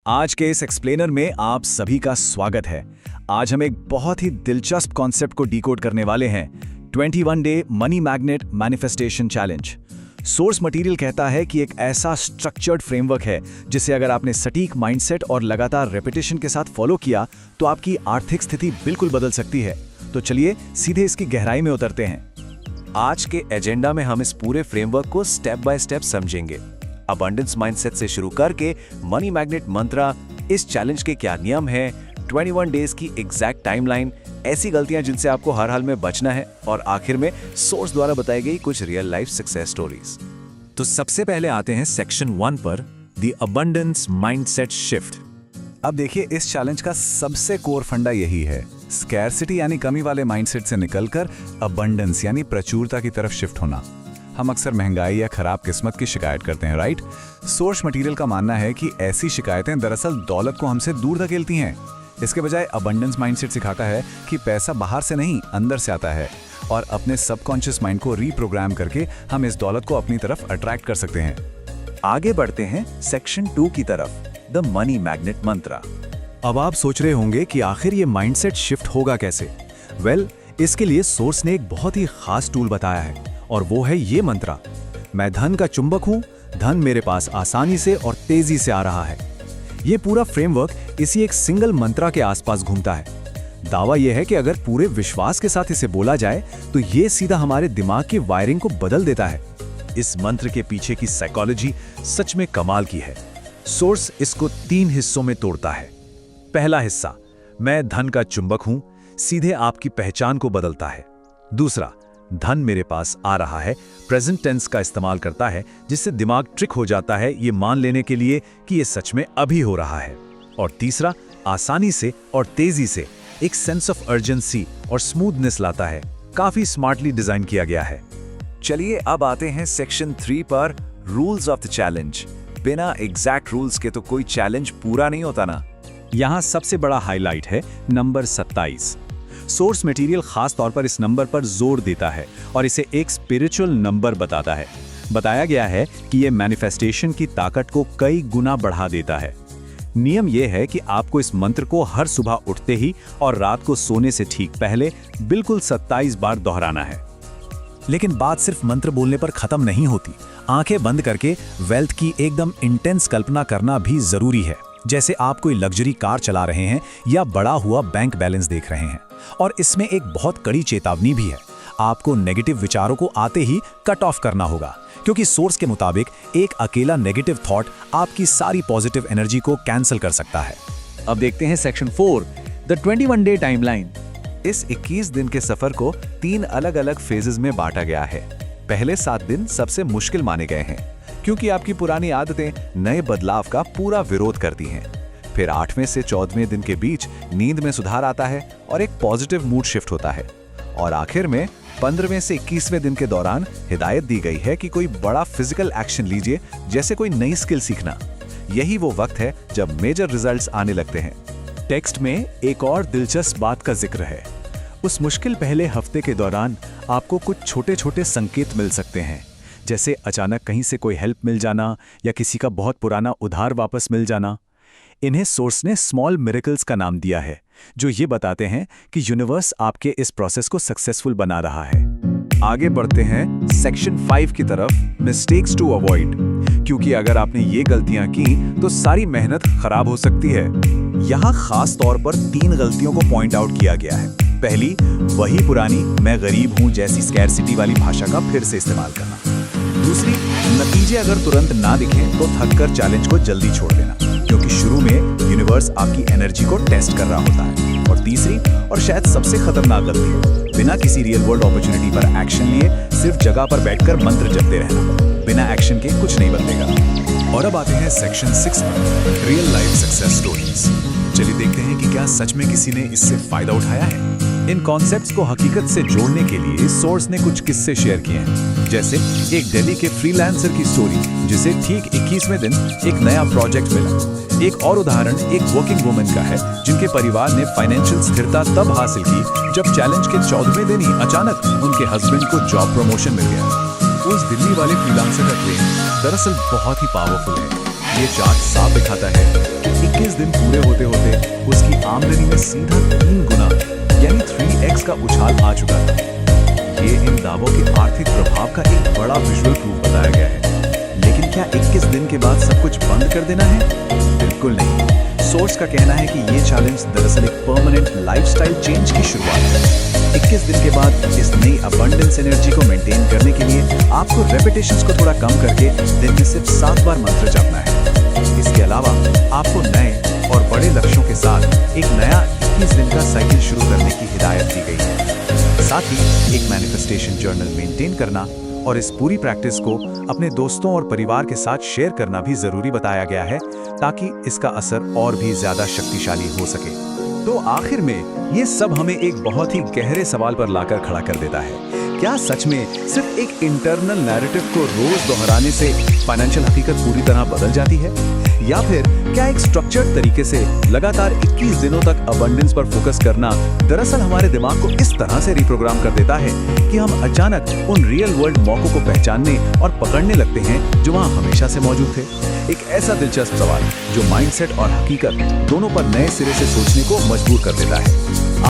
आज के इस एक्सप्लेनर में आप सभी का स्वागत है। आज हम एक बहुत ही दिलचस्प कॉन्सेप्ट को डिकोड करने वाले हैं। 21 day money magnet manifestation challenge. Source material कहता है कि एक ऐसा स्ट्रक्चर्ड फ्रेमवर्क है जिसे अगर आपने सटीक माइंडसेट और लगातार रेपिटेशन के साथ फॉलो किया तो आपकी आर्थिक स्थिति बिल्कुल बदल सकती है। तो चलिए सीधे इसकी गहराई में उतरते हैं। आज के एजेंडा में हम इस पूरे फ्रेमवर्क को स्टेप बाय स्टेप समझेंगे। अबंडेंस माइंडसेट से शुरू करके मनी मैग्नेट मंत्रा, इस चैलेंज के क्या नियम हैं, 21 डेज की एग्जैक्ट टाइमलाइन, ऐसी गलतियां जिनसे आपको हर हाल में बचना है, और आखिर में सोर्स द्वारा बताई गई कुछ रियल लाइफ सक्सेस स्टोरीज। तो सबसे पहले आते हैं सेक्शन 1 पर, द अबंडेंस माइंडसेट शिफ्ट। अब देखिए, इस चैलेंज का सबसे कोर फंडा यही है, स्कैरसिटी यानी कमी वाले माइंडसेट से निकलकर अबंडेंस यानी प्रचुरता की तरफ शिफ्ट होना। हम अक्सर महंगाई या खराब किस्मत की शिकायत करते हैं, राइट? सोर्स मटेरियल का मानना है कि ऐसी शिकायतें दरअसल दौलत को हमसे दूर धकेलती हैं। इसके बजाय अबंडेंस माइंडसेट सिखाता है कि पैसा बाहर से नहीं, अंदर से आता है, और अपने सबकॉन्शियस माइंड को रीप्रोग्राम करके हम इस दौलत को अपनी तरफ अट्रैक्ट कर सकते हैं। आगे बढ़ते हैं सेक्शन 2 की तरफ, द मनी मैग्नेट मंत्रा। अब आप सोच रहे होंगे कि आखिर ये माइंडसेट शिफ्ट होगा कैसे? वेल, इसके लिए सोर्स ने एक बहुत ही खास टूल बताया है, और वो है ये मंत्रा। मैं धन का चुंबक हूं, धन मेरे पास आसानी से और तेजी से आ रहा है। ये पूरा फ्रेमवर्क इसी एक सिंगल मंत्रा के आसपास घूमता है। दावा यह है कि अगर पूरे विश्वास के साथ इसे बोला जाए तो ये सीधा हमारे दिमाग की वायरिंग को बदल देता है। इस मंत्र के पीछे की साइकोलॉजी सच में कमाल की है। सोर्स इसको 3 हिस्सों में तोड़ता है। पहला हिस्सा, मैं धन का चुंबक हूं, सीधे आपकी पहचान को बदलता है। दूसरा, धन मेरे पास आ रहा है, प्रेजेंट टेंस का इस्तेमाल करता है, जिससे दिमाग ट्रिक हो जाता है ये मान लेने के लिए कि ये सच में अभी हो रहा है। और तीसरा, आसानी से और तेजी से एक सेंस ऑफ अर्जेंसी और स्मूथनेस लाता है। काफी स्मार्टली डिजाइन किया गया है। चलिए अब आते हैं सेक्शन 3 पर, रूल्स ऑफ द चैलेंज। बिना एग्जैक्ट रूल्स के तो कोई चैलेंज पूरा नहीं होता ना। यहाँ सबसे बड़ा हाईलाइट है नंबर 27। सोर्स मटेरियल खास तौर पर इस नंबर पर जोर देता है और इसे एक स्पिरिचुअल नंबर बताता है। बताया गया है कि यह मैनिफेस्टेशन की ताकत को कई गुना बढ़ा देता है। नियम यह है कि आपको इस मंत्र को हर सुबह उठते ही और रात को सोने से ठीक पहले बिल्कुल 27 बार दोहराना है। लेकिन बात सिर्फ मंत्र बोलने पर खत्म नहीं होती। आंखें बंद करके वेल्थ की एकदम इंटेंस कल्पना करना भी जरूरी है, जैसे आप कोई लग्जरी कार चला रहे हैं या बड़ा हुआ बैंक बैलेंस देख रहे हैं। और इसमें एक बहुत कड़ी चेतावनी भी है, आपको नेगेटिव विचारों को आते ही कट ऑफ करना होगा, क्योंकि सोर्स के मुताबिक एक अकेला नेगेटिव थॉट आपकी सारी पॉजिटिव एनर्जी को कैंसिल कर सकता है। अब देखते हैं सेक्शन 4, द 21 डे टाइमलाइन। इस 21 दिन के सफर को 3 अलग अलग फेजेस में बांटा गया है। पहले 7 दिन सबसे मुश्किल माने गए हैं, क्योंकि आपकी पुरानी आदतें नए बदलाव का पूरा विरोध करती हैं। फिर 8वें से 14वें दिन के बीच नींद में सुधार आता है और एक पॉजिटिव मूड शिफ्ट होता है। और आखिर में 15वें से 21वें दिन के दौरान हिदायत दी गई है कि कोई बड़ा फिजिकल एक्शन लीजिए, जैसे कोई नई स्किल सीखना। यही वो वक्त है जब मेजर रिजल्ट्स आने लगते हैं। टेक्स्ट में एक और दिलचस्प बात का जिक्र है। उस मुश्किल पहले हफ्ते के दौरान आपको कुछ छोटे छोटे संकेत मिल सकते हैं, जैसे अचानक कहीं से कोई हेल्प मिल जाना या किसी का बहुत पुराना उधार वापस मिल जाना। इन्हें सोर्स ने स्मॉल मिरेकल्स का नाम दिया है, जो ये बताते हैं कि यूनिवर्स आपके इस प्रोसेस को सक्सेसफुल बना रहा है। आगे बढ़ते हैं सेक्शन 5 की तरफ, मिस्टेक्स टू अवॉइड। क्योंकि अगर आपने ये गलतियां की तो सारी मेहनत खराब हो सकती है। यहाँ खास तौर पर 3 गलतियों को पॉइंट आउट किया गया है। पहली, वही पुरानी मैं गरीब हूं जैसी स्कैरसिटी वाली भाषा का फिर से इस्तेमाल करना। दूसरी, नतीजे अगर तुरंत ना दिखें तो थककर चैलेंज को जल्दी छोड़ देना, क्योंकि शुरू में यूनिवर्स आपकी एनर्जी को टेस्ट कर रहा होता है। और तीसरी, और शायद सबसे खतरनाक गलती, बिना किसी रियल वर्ल्ड अपॉर्चुनिटी पर एक्शन लिए सिर्फ जगह पर बैठकर मंत्र जपते रहना। बिना एक्शन के कुछ नहीं बदलेगा। और अब आते हैं सेक्शन 6 पर, रियल लाइफ सक्सेस स्टोरीज। चलिए देखते हैं कि क्या सच में किसी ने इससे फायदा उठाया है। इन कॉन्सेप्ट्स को हकीकत से जोड़ने के लिए सोर्स ने कुछ किस्से शेयर किए हैं, जैसे एक दिल्ली के फ्रीलांसर की स्टोरी जिसे ठीक 21वें दिन एक नया प्रोजेक्ट मिला। एक और उदाहरण एक वर्किंग वुमन का है जिनके परिवार ने फाइनेंशियल स्थिरता तब हासिल की जब चैलेंज के 14वें दिन ही अचानक उनके हस्बैंड को जॉब प्रमोशन मिल गया। उस दिल्ली वाले फ्रीलांसर का क्लेम दरअसल बहुत ही पावरफुल है। ये चार्ट साफ दिखाता है कि 21 दिन पूरे होते होते उसकी आमदनी में सीधा 3 गुना यानी 3x का उछाल आ चुका था। ये इन दावों के आर्थिक प्रभाव का एक बड़ा विजुअल प्रूफ बताया गया है। लेकिन क्या 21 दिन के बाद सब कुछ बंद कर देना है? बिल्कुल नहीं। सोर्स का कहना है कि ये चैलेंज दरअसल एक परमानेंट लाइफस्टाइल चेंज की शुरुआत है। 21 दिन के बाद इस नई अबंडेंस एनर्जी को मेंटेन करने के लिए आपको रेपिटेशंस को थोड़ा कम करके दिन में सिर्फ 7 बार मंत्र जपना है। इसके अलावा आपको नए और बड़े लक्ष्यों के साथ एक नया 21 दिन का साइकिल शुरू करने की हिदायत दी गई है। साथ ही एक मैनिफेस्टेशन जर्नल मेंटेन करना और इस पूरी प्रैक्टिस को अपने दोस्तों और परिवार के साथ शेयर करना भी जरूरी बताया गया है, ताकि इसका असर और भी ज्यादा शक्तिशाली हो सके। तो आखिर में ये सब हमें एक बहुत ही गहरे सवाल पर लाकर खड़ा कर देता है। क्या सच में सिर्फ एक इंटरनल नैरेटिव को रोज दोहराने से फाइनेंशियल हकीकत पूरी तरह बदल जाती है, या फिर क्या एक स्ट्रक्चर्ड तरीके से लगातार 21 दिनों तक अबंडेंस पर फोकस करना दरअसल हमारे दिमाग को इस तरह से रिप्रोग्राम कर देता है कि हम अचानक उन रियल वर्ल्ड मौकों को पहचानने और पकड़ने लगते हैं जो वहां हमेशा से मौजूद थे? एक ऐसा दिलचस्प सवाल जो माइंडसेट और हकीकत दोनों पर नए सिरे से सोचने को मजबूर कर देता है।